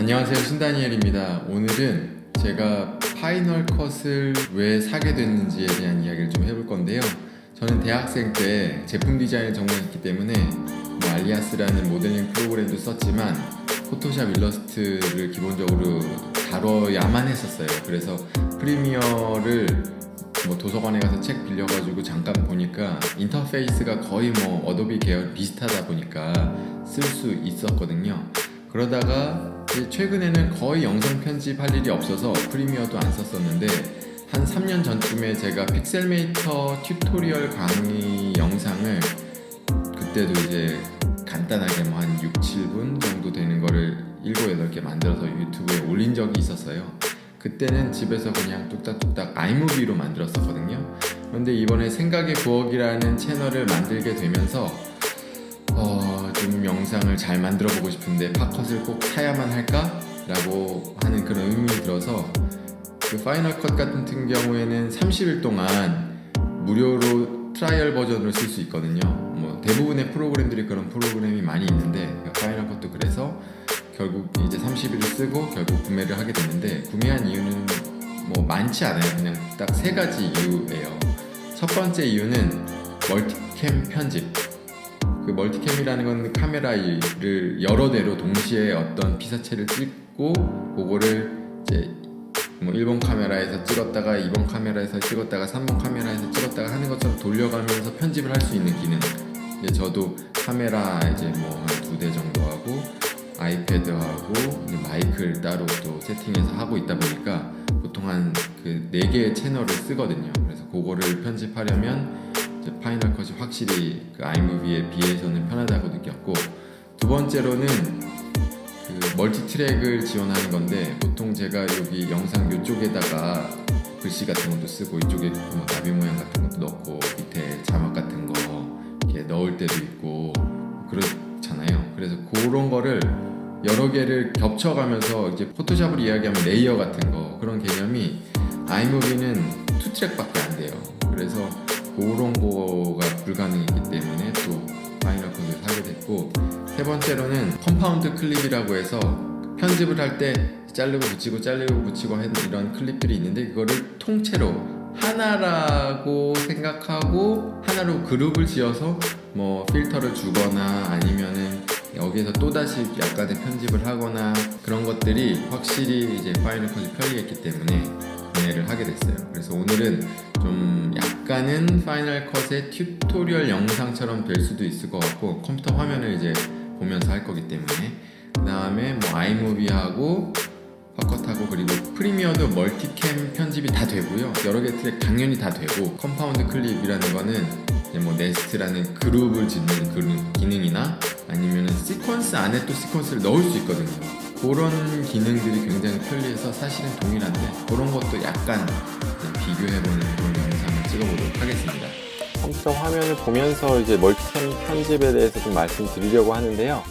안녕하세요, 신다니엘입니다. 오늘은 제가 파이널 컷을 왜 사게 됐는지에 대한 이야기를 좀 해볼 건데요. 저는 대학생 때 제품 디자인을 전공했기 때문에 알리아스라는 모델링 프로그램도 썼지만 포토샵 일러스트를 기본적으로 다뤄야만 했었어요. 그래서 프리미어를 도서관에 가서 책 빌려가지고 잠깐 보니까 인터페이스가 거의 어도비 계열 비슷하다 보니까 쓸 수 있었거든요. 그러다가 최근에는 거의 영상 편집할 일이 없어서 프리미어도 안 썼었는데 한 3년 전쯤에 제가 픽셀메이커 튜토리얼 강의 영상을 그때도 이제 간단하게 한 6, 7분 정도 되는 거를 7, 8개 만들어서 유튜브에 올린 적이 있었어요. 그때는 집에서 그냥 뚝딱뚝딱 아이무비로 만들었었거든요. 그런데 이번에 생각의 부엌이라는 채널을 만들게 되면서 좀 영상을 잘 만들어 보고 싶은데 팝컷을 꼭 사야만 할까? 라고 하는 그런 의문이 들어서 그 파이널 컷 같은 경우에는 30일 동안 무료로 트라이얼 버전을 쓸 수 있거든요. 대부분의 프로그램들이 그런 프로그램이 많이 있는데 파이널 컷도 그래서 결국 이제 30일을 쓰고 결국 구매를 하게 됐는데, 구매한 이유는 많지 않아요. 그냥 딱 3가지 이유예요. 첫 번째 이유는 멀티캠 편집. 그 멀티캠이라는 건 카메라를 여러 대로 동시에 어떤 피사체를 찍고 그거를 이제 1번 카메라에서 찍었다가 2번 카메라에서 찍었다가 3번 카메라에서 찍었다가 하는 것처럼 돌려가면서 편집을 할 수 있는 기능. 저도 카메라 이제 한 2대 정도 하고 아이패드하고 마이크를 따로 또 세팅해서 하고 있다 보니까 보통 한 4개의 채널을 쓰거든요. 그래서 그거를 편집하려면 파이널 컷이 확실히 그 아이무비에 비해서는 편하다고 느꼈고, 두 번째로는 그 멀티 트랙을 지원하는 건데, 보통 제가 여기 영상 이쪽에다가 글씨 같은 것도 쓰고 이쪽에 나비 모양 같은 것도 넣고 밑에 자막 같은 거 이렇게 넣을 때도 있고 그렇잖아요. 그래서 그런 거를 여러 개를 겹쳐가면서 이제 포토샵을 이야기하면 레이어 같은 거, 그런 개념이 아이무비는 2트랙밖에 안 돼요. 그래서 그런 거가 불가능했기 때문에 또 파이널 컷을 사게 됐고, 세 번째로는 컴파운드 클립이라고 해서 편집을 할 때 자르고 붙이고 하는 이런 클립들이 있는데, 그거를 통째로 하나라고 생각하고 하나로 그룹을 지어서 필터를 주거나 아니면은 여기서 또다시 약간의 편집을 하거나 그런 것들이 확실히 이제 파이널 컷이 편리했기 때문에 구매를 하게 됐어요. 그래서 오늘은 좀 약간은 파이널 컷의 튜토리얼 영상처럼 될 수도 있을 것 같고, 컴퓨터 화면을 이제 보면서 할 거기 때문에, 그 다음에 팝컷하고 팝컷하고 그리고 프리미어도 멀티캠 편집이 다 되고요. 여러 개 트랙 당연히 다 되고, 컴파운드 클립이라는 거는 이제 네스트라는 그룹을 짓는 그런 기능이나 아니면 시퀀스 안에 또 시퀀스를 넣을 수 있거든요. 그런 기능들이 굉장히 편리해서 사실은 동일한데 그런 것도 약간 비교해보는 그런 영상을 찍어보도록 하겠습니다. 컴퓨터 화면을 보면서 이제 멀티캠 편집에 대해서 좀 말씀드리려고 하는데요.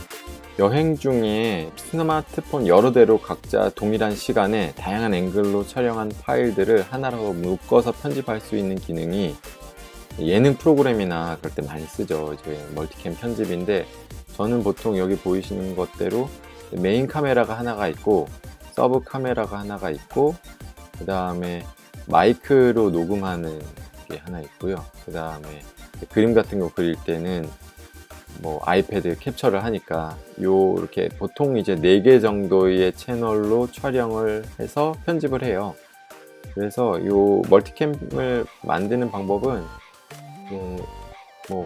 여행 중에 스마트폰 여러 대로 각자 동일한 시간에 다양한 앵글로 촬영한 파일들을 하나로 묶어서 편집할 수 있는 기능이 예능 프로그램이나 그럴 때 많이 쓰죠. 이제 멀티캠 편집인데, 저는 보통 여기 보이시는 것대로 메인 카메라가 하나가 있고 서브 카메라가 하나가 있고 그 다음에 마이크로 녹음하는 게 하나 있고요. 그 다음에 그림 같은 거 그릴 때는 아이패드 캡처를 하니까 이렇게 보통 이제 4개 정도의 채널로 촬영을 해서 편집을 해요. 그래서 이 멀티캠을 만드는 방법은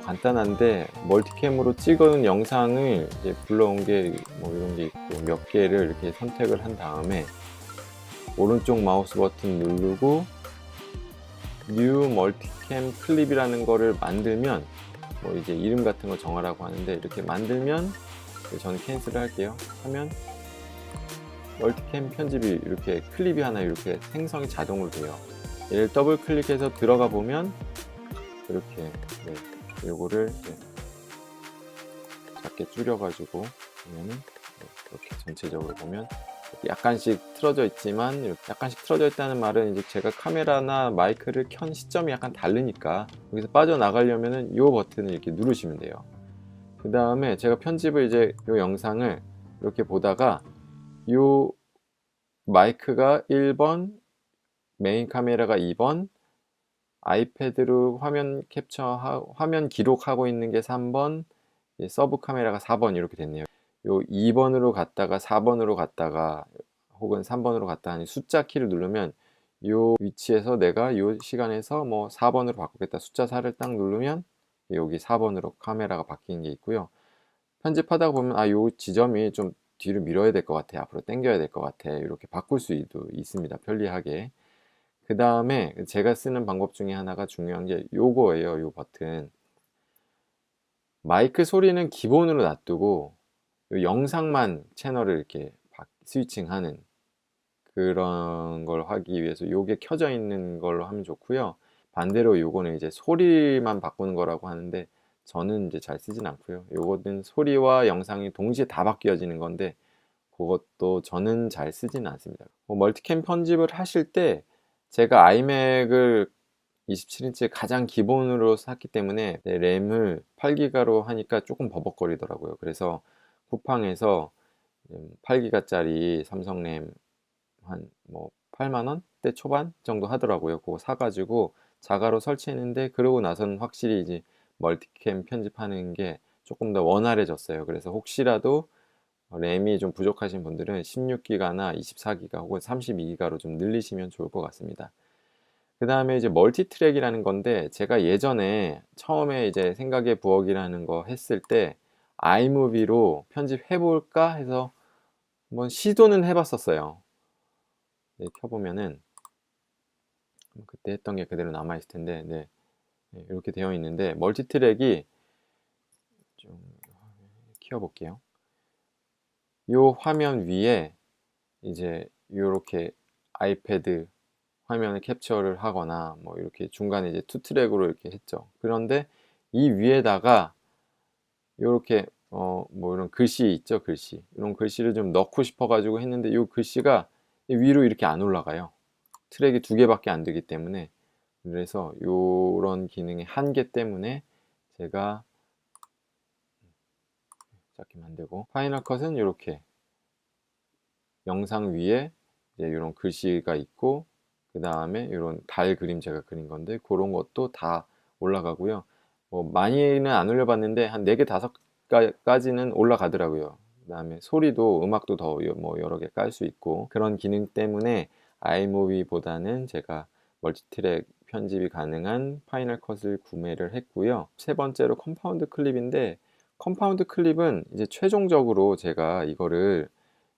간단한데, 멀티캠으로 찍은 영상을 이제 불러온 게 이런 게 있고 몇 개를 이렇게 선택을 한 다음에 오른쪽 마우스 버튼 누르고 뉴 멀티캠 클립이라는 거를 만들면 이제 이름 같은 거 정하라고 하는데, 이렇게 만들면 저는 캔슬을 할게요. 하면 멀티캠 편집이 이렇게 클립이 하나 이렇게 생성이 자동으로 돼요. 얘를 더블 클릭해서 들어가 보면 이렇게 요거를 작게 줄여가지고 보면은 이렇게 전체적으로 보면 약간씩 틀어져 있지만, 약간씩 틀어져 있다는 말은 이제 제가 카메라나 마이크를 켠 시점이 약간 다르니까 여기서 빠져나가려면은 이 버튼을 이렇게 누르시면 돼요. 그 다음에 제가 편집을 이제 이 영상을 이렇게 보다가 요 마이크가 1번, 메인 카메라가 2번, 아이패드로 화면 기록하고 있는 게 3번, 서브 카메라가 4번 이렇게 됐네요. 요 2번으로 갔다가 4번으로 갔다가 혹은 3번으로 갔다가 하는 숫자 키를 누르면 요 위치에서 내가 요 시간에서 뭐 4번으로 바꾸겠다. 숫자 4를 딱 누르면 여기 4번으로 카메라가 바뀌는 게 있고요. 편집하다 보면 요 지점이 좀 뒤로 밀어야 될 것 같아. 앞으로 당겨야 될 것 같아. 이렇게 바꿀 수도 있습니다. 편리하게. 그 다음에 제가 쓰는 방법 중에 하나가 중요한 게 요거예요. 요 버튼. 마이크 소리는 기본으로 놔두고 요 영상만 채널을 이렇게 스위칭하는 그런 걸 하기 위해서 요게 켜져 있는 걸로 하면 좋고요. 반대로 요거는 이제 소리만 바꾸는 거라고 하는데 저는 이제 잘 쓰진 않고요. 요거는 소리와 영상이 동시에 다 바뀌어지는 건데 그것도 저는 잘 쓰지는 않습니다. 멀티캠 편집을 하실 때 제가 아이맥을 27인치 가장 기본으로 샀기 때문에 램을 8기가로 하니까 조금 버벅거리더라고요. 그래서 쿠팡에서 8기가짜리 삼성 램 한 뭐 8만 원대 초반 정도 하더라고요. 그거 사가지고 자가로 설치했는데 그러고 나서는 확실히 이제 멀티캠 편집하는 게 조금 더 원활해졌어요. 그래서 혹시라도 램이 좀 부족하신 분들은 16기가나 24기가 혹은 32기가로 좀 늘리시면 좋을 것 같습니다. 그 다음에 이제 멀티트랙이라는 건데 제가 예전에 처음에 이제 생각의 부엌이라는 거 했을 때 아이무비로 편집해볼까 해서 한번 시도는 해봤었어요. 네, 켜보면은 그때 했던 게 그대로 남아있을 텐데 네, 이렇게 되어 있는데 멀티트랙이 좀 키워볼게요. 이 화면 위에 이제 이렇게 아이패드 화면을 캡처를 하거나 뭐 이렇게 중간에 이제 투 트랙으로 이렇게 했죠. 그런데 이 위에다가 이렇게 뭐 이런 글씨 있죠, 글씨. 이런 글씨를 좀 넣고 싶어 가지고 했는데 이 글씨가 위로 이렇게 안 올라가요. 트랙이 두 개밖에 안 되기 때문에. 그래서 이런 기능의 한계 때문에 제가 작게 만들고 파이널 컷은 이렇게 영상 위에 이제 이런 글씨가 있고 그 다음에 이런 달 그림 제가 그린 건데 그런 것도 다 올라가고요. 뭐 많이는 안 올려봤는데 한 4개 5가지는 올라가더라고요. 그 다음에 소리도 음악도 더 뭐 여러 개 깔 수 있고 그런 기능 때문에 아이무비보다는 제가 멀티트랙 편집이 가능한 파이널 컷을 구매를 했고요. 세 번째로 컴파운드 클립인데 컴파운드 클립은 이제 최종적으로 제가 이거를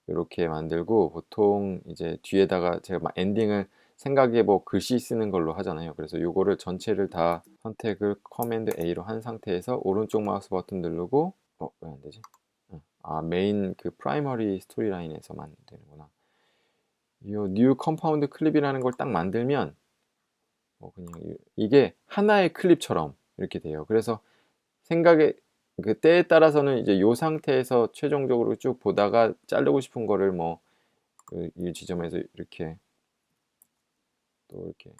이렇게 만들고 보통 이제 뒤에다가 제가 막 엔딩을 생각에 뭐 글씨 쓰는 걸로 하잖아요. 그래서 요거를 전체를 다 선택을 커맨드 A로 한 상태에서 오른쪽 마우스 버튼 누르고 왜 안 되지? 메인 그 프라이머리 스토리 라인에서만 되는구나. 요 뉴 컴파운드 클립이라는 걸 딱 만들면 그냥 이게 하나의 클립처럼 이렇게 돼요. 그래서 생각에 그 때에 따라서는 이제 요 상태에서 최종적으로 쭉 보다가 자르고 싶은 거를 뭐 이 지점에서 이렇게 또 이렇게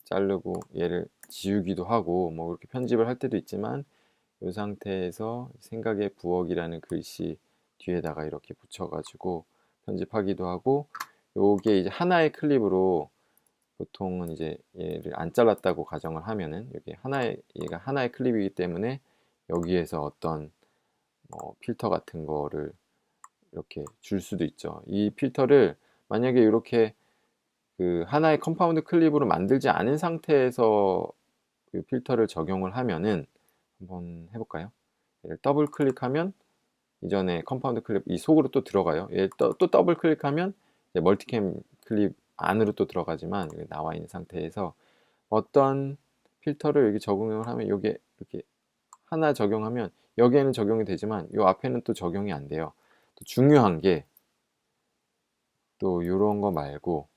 자르고 얘를 지우기도 하고 뭐 이렇게 편집을 할 때도 있지만 이 상태에서 생각의 부엌이라는 글씨 뒤에다가 이렇게 붙여가지고 편집하기도 하고 요게 이제 하나의 클립으로 보통은 이제 얘를 안 잘랐다고 가정을 하면은 얘가 하나의 클립이기 때문에 여기에서 어떤 필터 같은 거를 이렇게 줄 수도 있죠. 이 필터를 만약에 이렇게 그 하나의 컴파운드 클립으로 만들지 않은 상태에서 그 필터를 적용을 하면은 한번 해볼까요? 얘를 더블 클릭하면 이전에 컴파운드 클립 이 속으로 또 들어가요. 얘 또 더블 클릭하면 멀티캠 클립 안으로 또 들어가지만 여기 나와 있는 상태에서 어떤 필터를 여기 적용을 하면 이게 이렇게 하나 적용하면 여기에는 적용이 되지만 이 앞에는 또 적용이 안 돼요. 또 중요한 게 또 이런 거 말고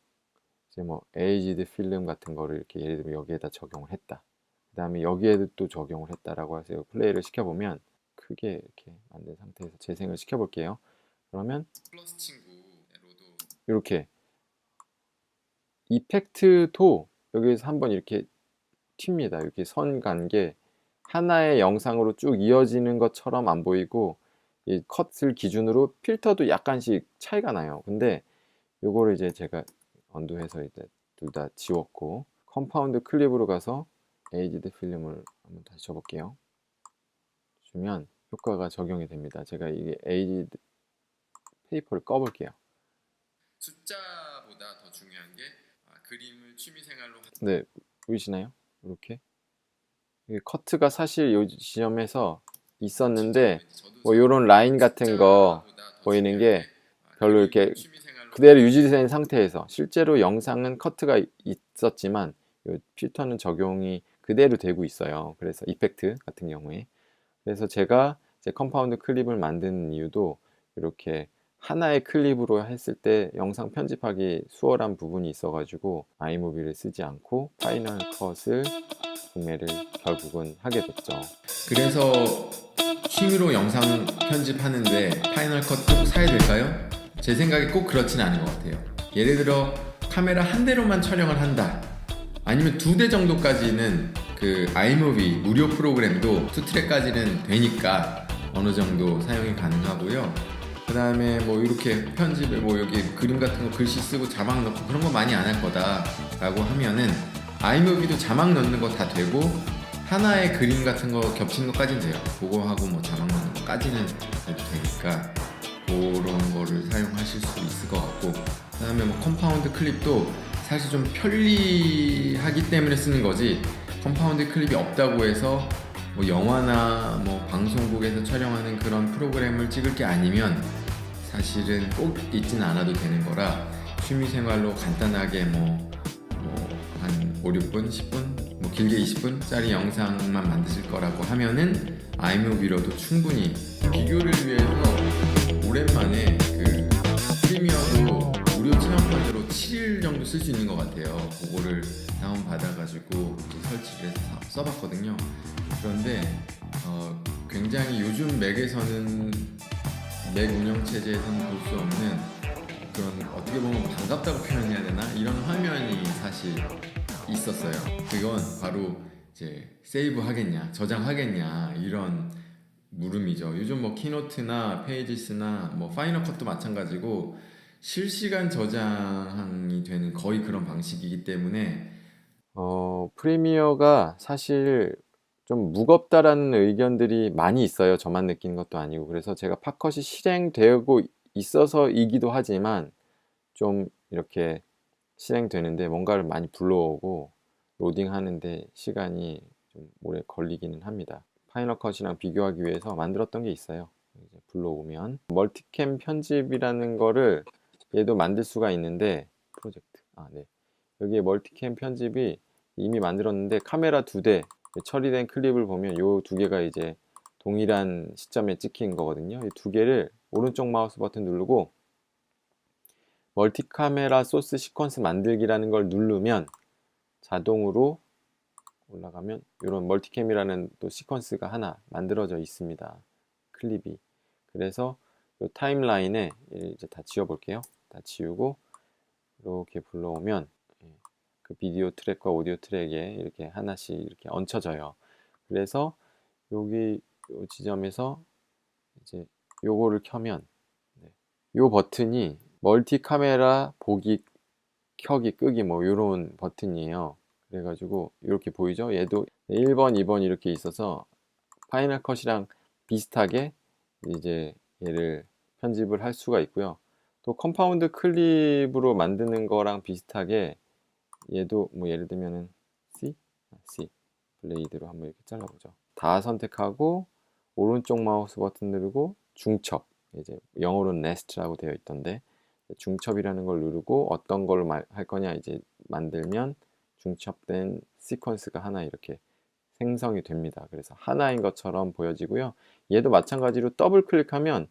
이제 뭐 에이지드 필름 같은 거를 이렇게 예를 들면 여기에다 적용을 했다. 그 다음에 여기에도 또 적용을 했다라고 해서 플레이를 시켜보면 크게 이렇게 만든 상태에서 재생을 시켜볼게요. 그러면 플러스 친구로도 이렇게 이펙트도 여기에서 한번 이렇게 튑니다. 이렇게 선 간 게 하나의 영상으로 쭉 이어지는 것처럼 안 보이고 이 컷을 기준으로 필터도 약간씩 차이가 나요. 근데 요거를 이제 제가 언두해서 이제 둘 다 지웠고, 컴파운드 클립으로 가서 에이지드 필름을 한번 다시 줘볼게요. 주면 효과가 적용이 됩니다. 제가 이게 에이지드 페이퍼를 꺼볼게요. 숫자보다 더 중요한 게 그림을 취미생활로 네, 보이시나요? 이렇게 이게 커트가 사실 이 지점에서 있었는데 뭐 요런 라인 같은 거 보이는 게 별로 이렇게 그대로 유지된 상태에서, 실제로 영상은 커트가 있었지만 요 필터는 적용이 그대로 되고 있어요. 그래서 이펙트 같은 경우에, 그래서 제가 이제 컴파운드 클립을 만드는 이유도 이렇게 하나의 클립으로 했을 때 영상 편집하기 수월한 부분이 있어가지고 아이무비를 쓰지 않고 파이널 컷을 구매를 결국은 하게 됐죠. 그래서 취미로 영상 편집하는데 파이널 컷 꼭 사야 될까요? 제 생각에 꼭 그렇진 않은 것 같아요. 예를 들어 카메라 한 대로만 촬영을 한다, 아니면 2대 정도까지는 그 아이무비 무료 프로그램도 2트랙까지는 되니까 어느 정도 사용이 가능하고요. 그 다음에 뭐 이렇게 편집에 뭐 여기 그림 같은 거 글씨 쓰고 자막 넣고 그런 거 많이 안 할 거다 라고 하면은 아이무비도 자막 넣는 거 다 되고, 하나의 그림 같은 거 겹치는 것까지는 돼요. 그거 하고 뭐 자막 넣는 거까지는 돼도 되니까 그런 거를 사용하실 수 있을 것 같고, 그 다음에 뭐 컴파운드 클립도 사실 좀 편리하기 때문에 쓰는 거지, 컴파운드 클립이 없다고 해서 뭐 영화나 뭐 방송국에서 촬영하는 그런 프로그램을 찍을 게 아니면 사실은 꼭 있진 않아도 되는 거라, 취미생활로 간단하게 한 5, 6분, 10분, 뭐 길게 20분짜리 영상만 만드실 거라고 하면은 아이무비로도 충분히, 비교를 위해서 오랜만에 그 프리미어도 무료 체험판으로 7일 정도 쓸 수 있는 것 같아요. 그거를 다운 받아가지고 설치를 해서 써봤거든요. 그런데 굉장히 요즘 맥에서는, 맥 운영 체제에서는 볼 수 없는 그런, 어떻게 보면 반갑다고 표현해야 되나, 이런 화면이 사실 있었어요. 그건 바로 이제 세이브 하겠냐, 저장하겠냐, 이런 물음이죠. 요즘 뭐 키노트나 페이지스나 뭐 파이널 컷도 마찬가지고 실시간 저장이 되는 거의 그런 방식이기 때문에 프리미어가 사실 좀 무겁다라는 의견들이 많이 있어요. 저만 느끼는 것도 아니고. 그래서 제가 팝컷이 실행되고 있어서이기도 하지만 좀 이렇게 실행되는데 뭔가를 많이 불러오고 로딩하는데 시간이 좀 오래 걸리기는 합니다. 파이널 컷이랑 비교하기 위해서 만들었던 게 있어요. 이제 불러오면 멀티캠 편집이라는 거를 얘도 만들 수가 있는데, 프로젝트, 네, 여기에 멀티캠 편집이 이미 만들었는데 카메라 2대 처리된 클립을 보면 요 2개가 이제 동일한 시점에 찍힌 거거든요. 이 2개를 오른쪽 마우스 버튼 누르고 멀티 카메라 소스 시퀀스 만들기라는 걸 누르면 자동으로 올라가면 이런 멀티캠이라는 또 시퀀스가 하나 만들어져 있습니다. 클립이. 그래서 이 타임라인에 이제 다 지워볼게요. 다 지우고 이렇게 불러오면 그 비디오 트랙과 오디오 트랙에 이렇게 하나씩 이렇게 얹혀져요. 그래서 여기 요 지점에서 이제 요거를 켜면 요 버튼이 멀티 카메라 보기, 켜기, 끄기 뭐 이런 버튼이에요. 그래가지고 이렇게 보이죠? 얘도 1번, 2번 이렇게 있어서 파이널 컷이랑 비슷하게 이제 얘를 편집을 할 수가 있고요. 또 컴파운드 클립으로 만드는 거랑 비슷하게 얘도 뭐 예를 들면은 C 블레이드로 한번 이렇게 잘라보죠. 다 선택하고 오른쪽 마우스 버튼 누르고 중첩, 이제 영어로는 nest라고 되어 있던데 중첩이라는 걸 누르고 어떤 걸 할 거냐 이제 만들면 중첩된 시퀀스가 하나 이렇게 생성이 됩니다. 그래서 하나인 것처럼 보여지고요. 얘도 마찬가지로 더블 클릭하면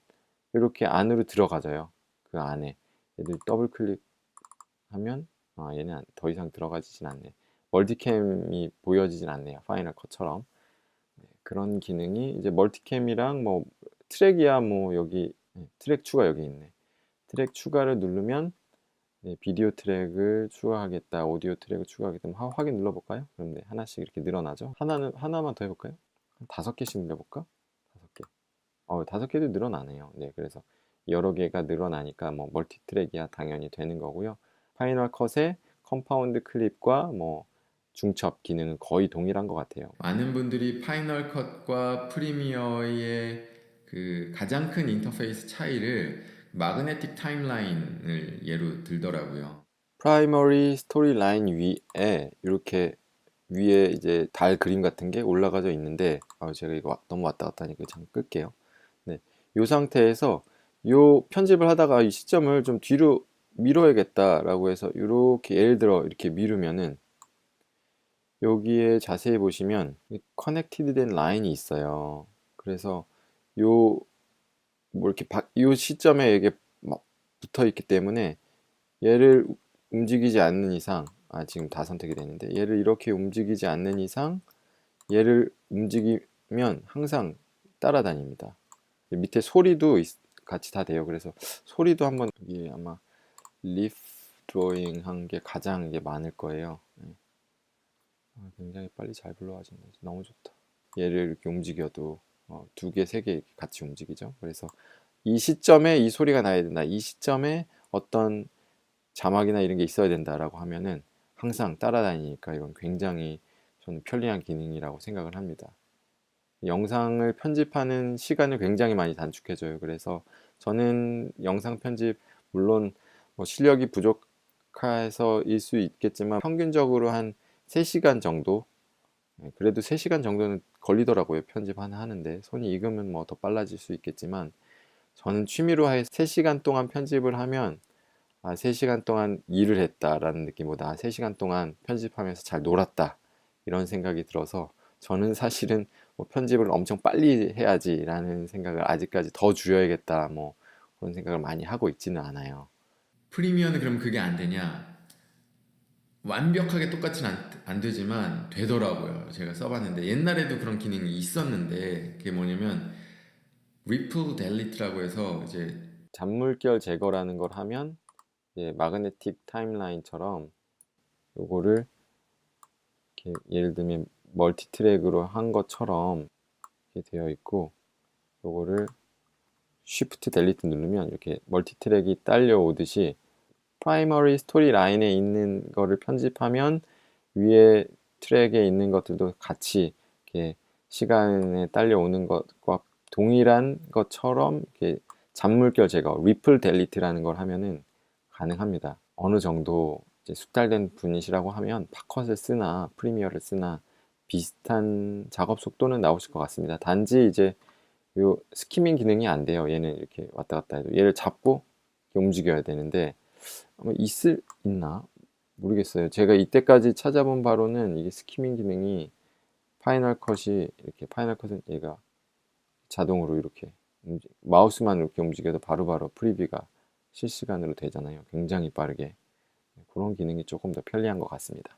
이렇게 안으로 들어가져요. 그 안에 얘들 더블 클릭하면 얘는 더 이상 들어가지진 않네. 멀티캠이 보여지진 않네요. 파이널 컷처럼. 그런 기능이 이제 멀티캠이랑 뭐 트랙이야 뭐 여기 트랙 추가 여기 있네. 트랙 추가를 누르면 비디오 트랙을 추가하겠다, 오디오 트랙을 추가하겠다. 확인 눌러볼까요? 그럼 네, 하나씩 이렇게 늘어나죠. 하나만 더 해볼까요? 한 5개씩 늘려볼까? 5개. 5개도 늘어나네요. 네, 그래서 여러 개가 늘어나니까 뭐 멀티트랙이야 당연히 되는 거고요. 파이널 컷의 컴파운드 클립과 뭐 중첩 기능은 거의 동일한 것 같아요. 많은 분들이 파이널 컷과 프리미어의 그 가장 큰 인터페이스 차이를 마그네틱 타임라인을 예로 들더라고요. 프라이머리 스토리 라인 위에 이렇게 위에 이제 달 그림 같은 게 올라가져 있는데 제가 이거 너무 왔다 갔다 하니까 잠깐 끌게요. 네, 이 상태에서 요 편집을 하다가 이 시점을 좀 뒤로 밀어야겠다라고 해서 이렇게 예를 들어 이렇게 미루면은 여기에 자세히 보시면 커넥티드 된 라인이 있어요. 그래서 요 뭐 이렇게 요 시점에 이게 막 붙어 있기 때문에 얘를 움직이지 않는 이상 지금 다 선택이 되는데 얘를 이렇게 움직이지 않는 이상 얘를 움직이면 항상 따라다닙니다. 밑에 소리도 같이 다 돼요. 그래서 소리도 한번 여기 아마 리프 드로잉 한 게 가장 이게 많을 거예요. 네. 굉장히 빨리 잘 불러와진다. 너무 좋다. 얘를 이렇게 움직여도 2개, 3개 이렇게 같이 움직이죠. 그래서 이 시점에 이 소리가 나야 된다. 이 시점에 어떤 자막이나 이런 게 있어야 된다라고 하면은 항상 따라다니니까 이건 굉장히 저는 편리한 기능이라고 생각을 합니다. 영상을 편집하는 시간을 굉장히 많이 단축해줘요. 그래서 저는 영상 편집 물론 뭐 실력이 부족해서일 수 있겠지만 평균적으로 한 3시간 정도, 그래도 3시간 정도는 걸리더라고요. 편집 하나 하는데 손이 익으면 뭐 더 빨라질 수 있겠지만 저는 취미로 3시간 동안 편집을 하면 3시간 동안 일을 했다라는 느낌보다 3시간 동안 편집하면서 잘 놀았다 이런 생각이 들어서 저는 사실은 뭐 편집을 엄청 빨리 해야지 라는 생각을 아직까지 더 줄여야겠다 뭐 그런 생각을 많이 하고 있지는 않아요. 프리미어는 그럼 그게 안 되냐? 완벽하게 똑같지는 안 되지만 되더라고요. 제가 써봤는데 옛날에도 그런 기능이 있었는데 그게 뭐냐면 리플 델리트라고 해서 이제 잔물결 제거라는 걸 하면 마그네틱 타임라인처럼 요거를 이렇게 예를 들면 멀티 트랙으로 한 것처럼 이렇게 되어 있고 요거를 Shift 델리트 누르면 이렇게 멀티 트랙이 딸려오듯이 프라이머리 스토리 라인에 있는 거를 편집하면 위에 트랙에 있는 것들도 같이 이렇게 시간에 딸려오는 것과 동일한 것처럼 이렇게 잔물결 제거, 리플 델리트라는 걸 하면은 가능합니다. 어느 정도 이제 숙달된 분이시라고 하면 팝컷을 쓰나 프리미어를 쓰나 비슷한 작업 속도는 나오실 것 같습니다. 단지 이제 요 스키밍 기능이 안 돼요. 얘는 이렇게 왔다 갔다 해도 얘를 잡고 움직여야 되는데 아마 있나 모르겠어요. 제가 이때까지 찾아본 바로는 이게 스키밍 기능이 파이널 컷이 이렇게 파이널 컷은 얘가 자동으로 이렇게 마우스만 이렇게 움직여도 바로바로 프리뷰가 실시간으로 되잖아요. 굉장히 빠르게. 그런 기능이 조금 더 편리한 것 같습니다.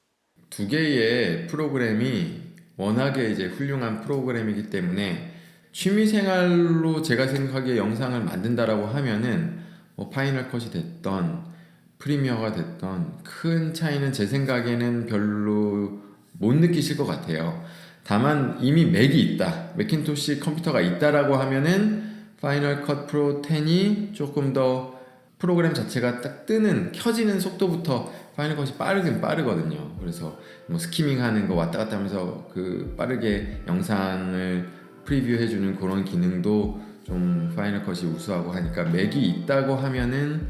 2개의 프로그램이 워낙에 이제 훌륭한 프로그램이기 때문에 취미생활로 제가 생각하기에 영상을 만든다라고 하면은 뭐 파이널 컷이 됐던 프리미어가 됐던 큰 차이는 제 생각에는 별로 못 느끼실 것 같아요. 다만 이미 맥이 있다, 맥킨토시 컴퓨터가 있다라고 하면은 파이널 컷 프로 10이 조금 더 프로그램 자체가 딱 켜지는 속도부터 파이널 컷이 빠르긴 빠르거든요. 그래서 뭐 스키밍 하는 거 왔다 갔다 하면서 그 빠르게 영상을 프리뷰 해주는 그런 기능도 좀 파이널 컷이 우수하고 하니까 맥이 있다고 하면은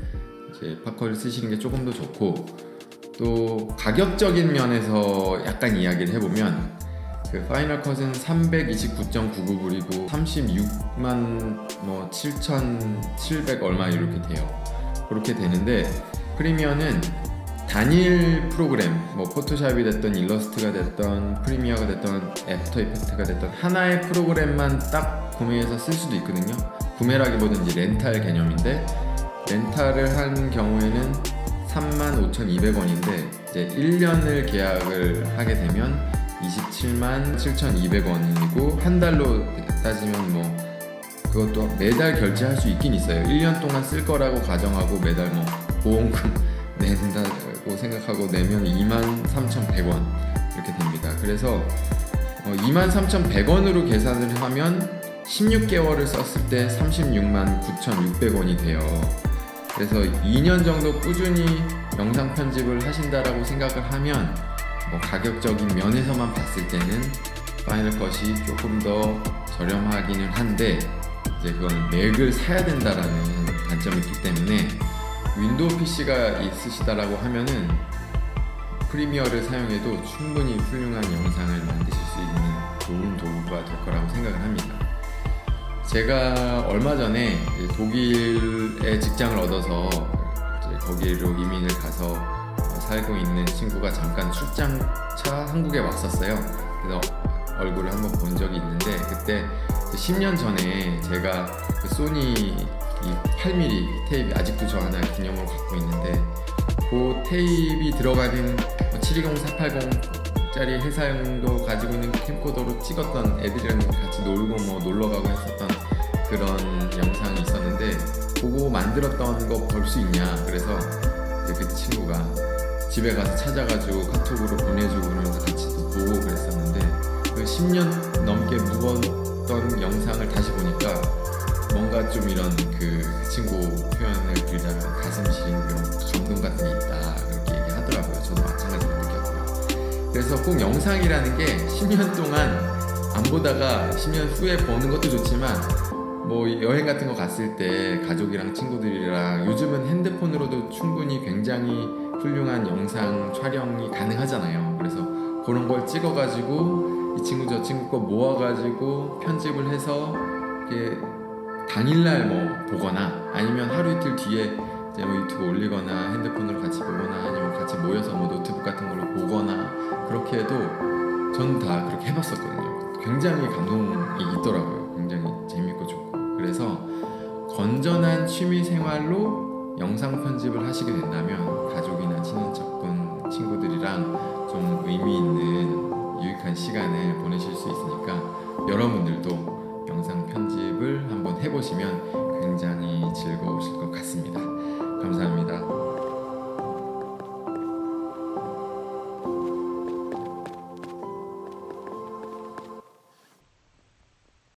이제 팝컷을 쓰시는 게 조금 더 좋고, 또 가격적인 면에서 약간 이야기를 해보면 그 파이널 컷은 329.99불이고 36만 뭐 7,700 얼마 이렇게 돼요. 그렇게 되는데 프리미어는 단일 프로그램, 뭐 포토샵이 됐던 일러스트가 됐던 프리미어가 됐던 애프터 이펙트가 됐던 하나의 프로그램만 딱 구매해서 쓸 수도 있거든요. 구매라기보다는 이제 렌탈 개념인데, 렌탈을 한 경우에는 35,200원인데 이제 1년을 계약을 하게 되면 277,200원이고 한 달로 따지면 뭐 그것도 매달 결제할 수 있긴 있어요. 1년 동안 쓸 거라고 가정하고 매달 뭐 보험금 낸다고 생각하고 내면 23,100원 이렇게 됩니다. 그래서 23,100원으로 계산을 하면 16개월을 썼을 때 36만 9,600원이 돼요. 그래서 2년 정도 꾸준히 영상 편집을 하신다라고 생각을 하면 뭐 가격적인 면에서만 봤을 때는 파이널 컷이 조금 더 저렴하기는 한데 이제 그건 맥을 사야 된다라는 단점이 있기 때문에 윈도우 PC가 있으시다라고 하면은 프리미어를 사용해도 충분히 훌륭한 영상을 만드실 수 있는 좋은 도구가 될 거라고 생각을 합니다. 제가 얼마 전에 독일에 직장을 얻어서 이제 거기로 이민을 가서 살고 있는 친구가 잠깐 출장차 한국에 왔었어요. 그래서 얼굴을 한번 본 적이 있는데 그때 10년 전에 제가 그 소니 이 8mm 테이프 아직도 저 하나 기념으로 갖고 있는데 그 테이프이 들어가는 720, 480짜리 회사용도 가지고 있는 캠코더로 찍었던 애들이랑 같이 놀고 뭐 놀러가고 했었던 그런 영상이 있었는데 그거 만들었던 거 볼 수 있냐 그래서 그 친구가 집에 가서 찾아가지고 카톡으로 보내주고 그러면서 같이 또 보고 그랬었는데 그 10년 넘게 묵었던 영상을 다시 보니까 뭔가 좀 이런 그 친구 표현을 들자면 가슴 시린 그런 감동 같은 게 있다 그렇게 얘기하더라고요. 저도 마찬가지로 느꼈고요. 그래서 꼭 영상이라는 게 10년 동안 안 보다가 10년 후에 보는 것도 좋지만 뭐 여행 같은 거 갔을 때 가족이랑 친구들이랑 요즘은 핸드폰으로도 충분히 굉장히 훌륭한 영상 촬영이 가능하잖아요. 그래서 그런 걸 찍어가지고 이 친구 저 친구 거 모아가지고 편집을 해서 이렇게 당일날 뭐 보거나 아니면 하루 이틀 뒤에 이제 뭐 유튜브 올리거나 핸드폰으로 같이 보거나 아니면 같이 모여서 뭐 노트북 같은 걸로 보거나 그렇게 해도 전 다 그렇게 해봤었거든요. 굉장히 감동이 있더라고요. 굉장히 재밌고 좋고 그래서 건전한 취미 생활로 영상 편집을 하시게 된다면 가족이나 친인척분 친구들이랑 좀 의미 있는 유익한 시간을 보내실 수 있으니까 여러분들도 영상 편집을 한번 해보시면 굉장히 즐거우실 것 같습니다. 감사합니다.